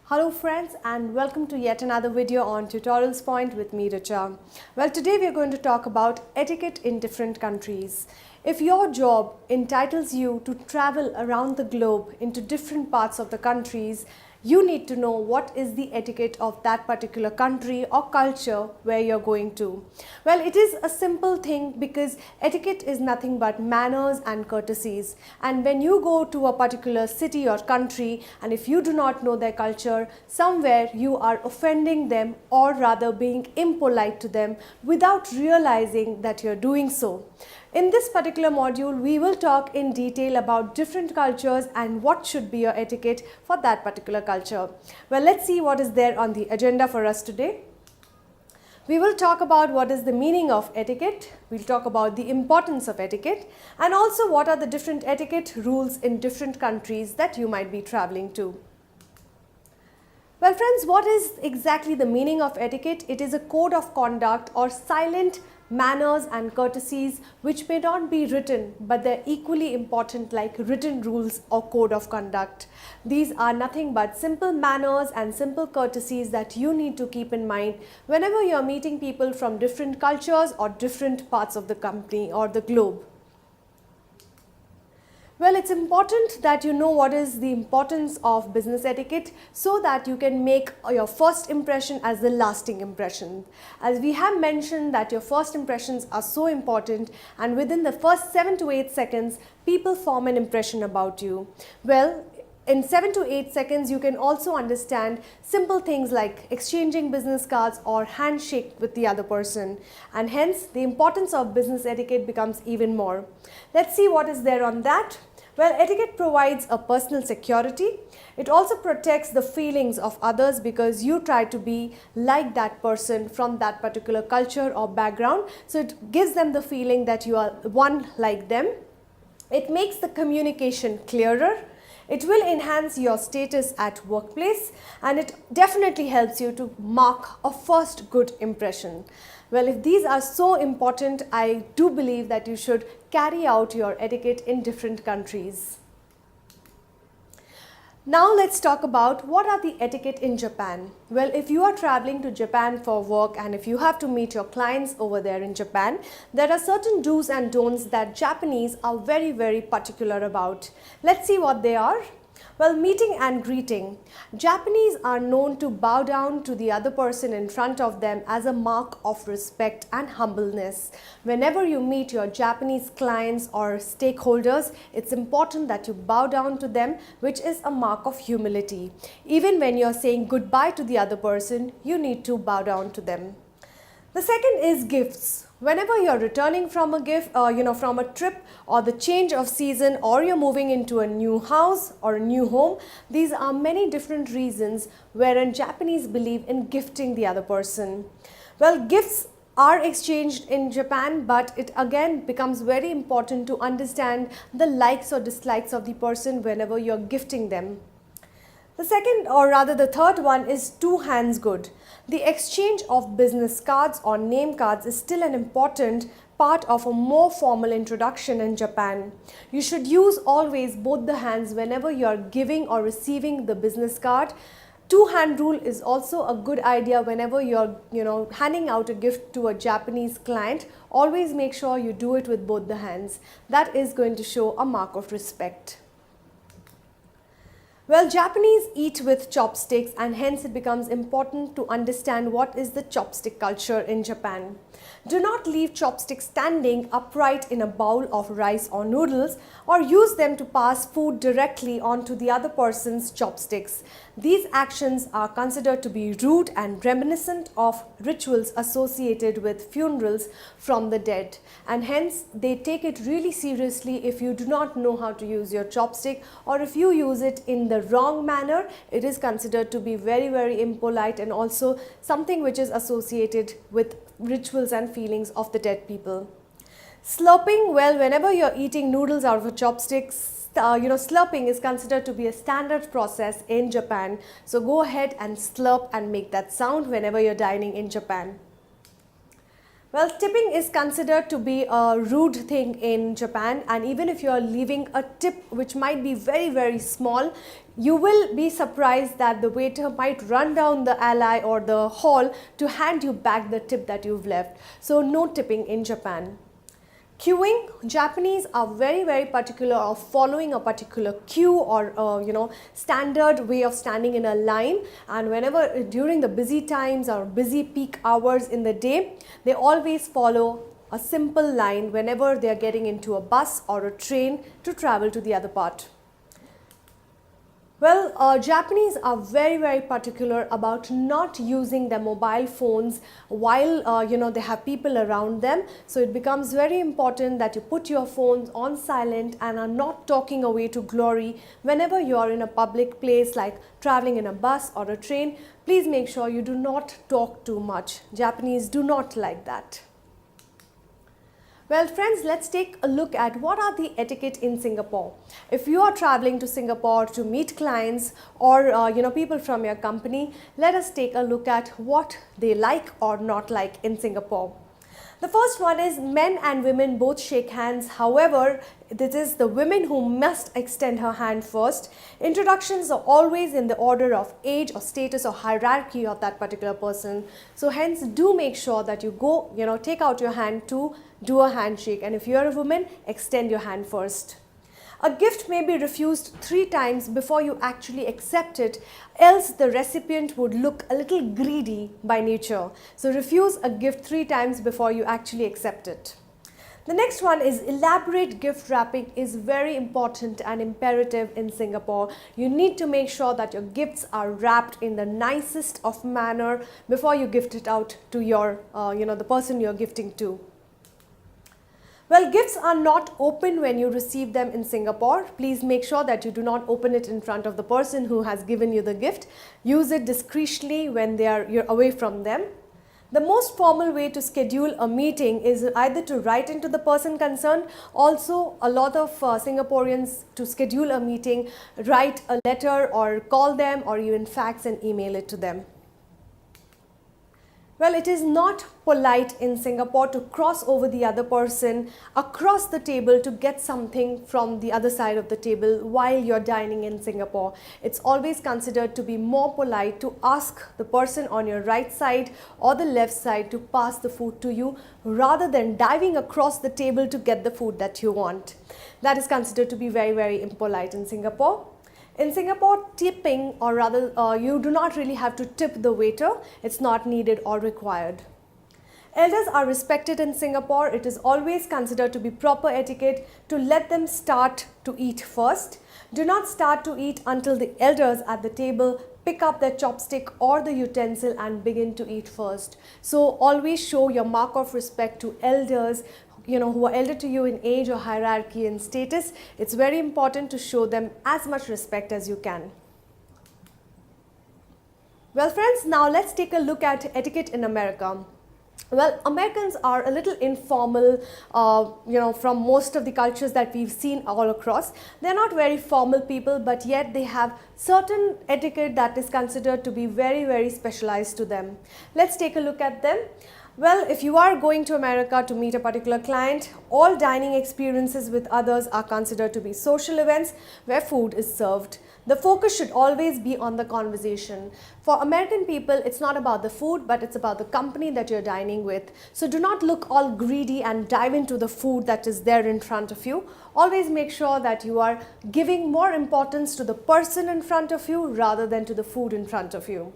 Hello friends and welcome to yet another video on TutorialsPoint with me, Richa. Well, today we are going to talk about etiquette in different countries. If your job entitles you to travel around the globe into different parts of the countries, you need to know what is the etiquette of that particular country or culture where you're going to. Well, it is a simple thing because etiquette is nothing but manners and courtesies. And when you go to a particular city or country and if you do not know their culture, somewhere you are offending them or rather being impolite to them without realizing that you're doing so. In this particular module, we will talk in detail about different cultures and what should be your etiquette for that particular culture. Well, let's see what is there on the agenda for us today. We will talk about what is the meaning of etiquette, we'll talk about the importance of etiquette, and also what are the different etiquette rules in different countries that you might be traveling to. Well friends, what is exactly the meaning of etiquette? It is a code of conduct or silent manners and courtesies which may not be written but they're equally important like written rules or code of conduct. These are nothing but simple manners and simple courtesies that you need to keep in mind whenever you're meeting people from different cultures or different parts of the company or the globe. Well, it's important that you know what is the importance of business etiquette so that you can make your first impression as the lasting impression. As we have mentioned that your first impressions are so important and within the first 7 to 8 seconds, people form an impression about you. Well, in 7 to 8 seconds, you can also understand simple things like exchanging business cards or handshake with the other person. And hence, the importance of business etiquette becomes even more. Let's see what is there on that. Well, etiquette provides a personal security. It also protects the feelings of others because you try to be like that person from that particular culture or background. So it gives them the feeling that you are one like them. It makes the communication clearer. It will enhance your status at workplace and it definitely helps you to mark a first good impression. Well, if these are so important, I do believe that you should carry out your etiquette in different countries. Now let's talk about what are the etiquette in Japan. Well, if you are traveling to Japan for work and if you have to meet your clients over there in Japan, there are certain do's and don'ts that Japanese are very particular about. Let's see what they are. Well, meeting and greeting. Japanese are known to bow down to the other person in front of them as a mark of respect and humbleness. Whenever you meet your Japanese clients or stakeholders, it's important that you bow down to them, which is a mark of humility. Even when you're saying goodbye to the other person, you need to bow down to them. The second is gifts. Whenever you're returning from a gift, from a trip or the change of season or you're moving into a new house or a new home, these are many different reasons wherein Japanese believe in gifting the other person. Well, gifts are exchanged in Japan, but it again becomes very important to understand the likes or dislikes of the person whenever you're gifting them. The second or rather the third one is two hands good. The exchange of business cards or name cards is still an important part of a more formal introduction in Japan. You should use always both the hands whenever you are giving or receiving the business card. Two-hand rule is also a good idea whenever you're handing out a gift to a Japanese client. Always make sure you do it with both the hands. That is going to show a mark of respect. Well, Japanese eat with chopsticks and hence it becomes important to understand what is the chopstick culture in Japan. Do not leave chopsticks standing upright in a bowl of rice or noodles or use them to pass food directly onto the other person's chopsticks. These actions are considered to be rude and reminiscent of rituals associated with funerals from the dead, and hence they take it really seriously if you do not know how to use your chopstick, or if you use it in the wrong manner, it is considered to be very impolite and also something which is associated with rituals and feelings of the dead people. Slurping, well, whenever you're eating noodles out of a chopstick, slurping is considered to be a standard process in Japan. So go ahead and slurp and make that sound whenever you're dining in Japan. Well, tipping is considered to be a rude thing in Japan, and even if you are leaving a tip which might be very small, you will be surprised that the waiter might run down the alley or the hall to hand you back the tip that you've left. So no tipping in Japan. Queuing, Japanese are very particular of following a particular queue or standard way of standing in a line, and whenever during the busy times or busy peak hours in the day, they always follow a simple line whenever they are getting into a bus or a train to travel to the other part. Well, Japanese are very particular about not using their mobile phones while they have people around them. So it becomes very important that you put your phones on silent and are not talking away to glory whenever you are in a public place like traveling in a bus or a train. Please make sure you do not talk too much. Japanese do not like that. Well friends, let's take a look at what are the etiquette in Singapore. If you are traveling to Singapore to meet clients or people from your company, let us take a look at what they like or not like in Singapore. The first one is men and women both shake hands. However, this is the women who must extend her hand first. Introductions are always in the order of age or status or hierarchy of that particular person. So hence do make sure that you go, take out your hand to do a handshake, and if you are a woman, extend your hand first. A gift may be refused 3 times before you actually accept it, else the recipient would look a little greedy by nature. So refuse a gift 3 times before you actually accept it. The next one is elaborate gift wrapping is very important and imperative in Singapore. You need to make sure that your gifts are wrapped in the nicest of manner before you gift it out to your, the person you're gifting to. Well, gifts are not open when you receive them in Singapore. Please make sure that you do not open it in front of the person who has given you the gift. Use it discreetly when you're away from them. The most formal way to schedule a meeting is either to write into the person concerned. Also, a lot of Singaporeans, to schedule a meeting, write a letter or call them or even fax and email it to them. Well, it is not polite in Singapore to cross over the other person across the table to get something from the other side of the table while you're dining in Singapore. It's always considered to be more polite to ask the person on your right side or the left side to pass the food to you rather than diving across the table to get the food that you want. That is considered to be very impolite in Singapore. In Singapore, tipping, or rather you do not really have to tip the waiter. It's not needed or required. Elders are respected in Singapore. It is always considered to be proper etiquette to let them start to eat first. Do not start to eat until the elders at the table pick up their chopstick or the utensil and begin to eat first. So always show your mark of respect to elders who are elder to you in age or hierarchy and status. It's very important to show them as much respect as you can. Well friends, now let's take a look at etiquette in America. Well, Americans are a little informal, from most of the cultures that we've seen all across. They're not very formal people, but yet they have certain etiquette that is considered to be very specialized to them. Let's take a look at them. Well, if you are going to America to meet a particular client, all dining experiences with others are considered to be social events where food is served. The focus should always be on the conversation. For American people, it's not about the food, but it's about the company that you're dining with. So do not look all greedy and dive into the food that is there in front of you. Always make sure that you are giving more importance to the person in front of you rather than to the food in front of you.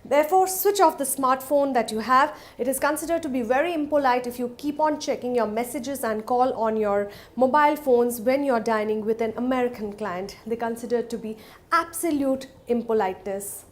Therefore, switch off the smartphone that you have. It is considered to be very impolite if you keep on checking your messages and call on your mobile phones when you're dining with an American client. They consider it to be absolute impoliteness.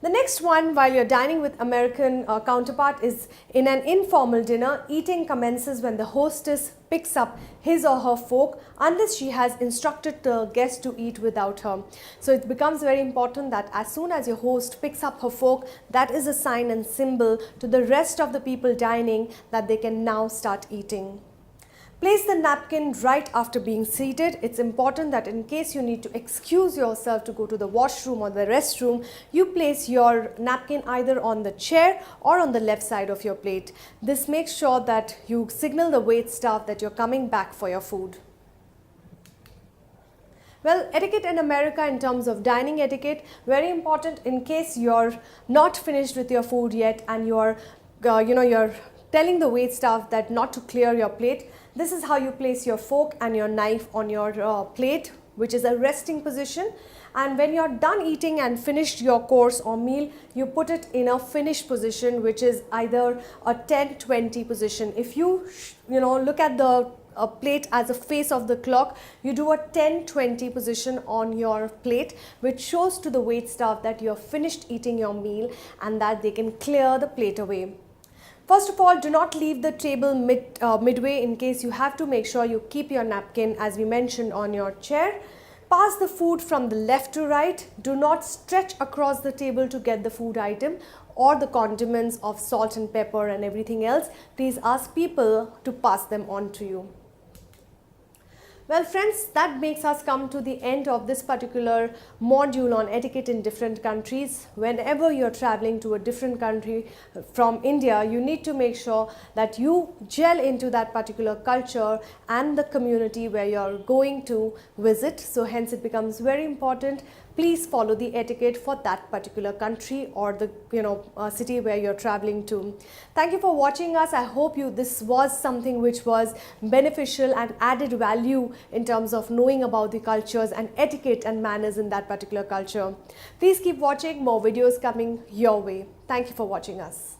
The next one, while you're dining with American counterpart, is in an informal dinner. Eating commences when the hostess picks up his or her fork unless she has instructed the guest to eat without her. So it becomes very important that as soon as your host picks up her fork, that is a sign and symbol to the rest of the people dining that they can now start eating. Place the napkin right after being seated. It's important that in case you need to excuse yourself to go to the washroom or the restroom, you place your napkin either on the chair or on the left side of your plate. This makes sure that you signal the wait staff that you're coming back for your food. Well, etiquette in America in terms of dining etiquette, very important in case you're not finished with your food yet and you're telling the wait staff that not to clear your plate. This is how you place your fork and your knife on your plate, which is a resting position. And when you're done eating and finished your course or meal, you put it in a finished position, which is either a 10-20 position. If you look at the plate as a face of the clock, you do a 10-20 position on your plate, which shows to the wait staff that you're finished eating your meal and that they can clear the plate away. First of all, do not leave the table midway. In case you have to, make sure you keep your napkin, as we mentioned, on your chair. Pass the food from the left to right. Do not stretch across the table to get the food item or the condiments of salt and pepper and everything else. Please ask people to pass them on to you. Well friends, that makes us come to the end of this particular module on etiquette in different countries. Whenever you're traveling to a different country from India, you need to make sure that you gel into that particular culture and the community where you're going to visit. So hence it becomes very important. Please follow the etiquette for that particular country or the city where you're traveling to. Thank you for watching us. I hope this was something which was beneficial and added value in terms of knowing about the cultures and etiquette and manners in that particular culture. Please keep watching, more videos coming your way. Thank you for watching us.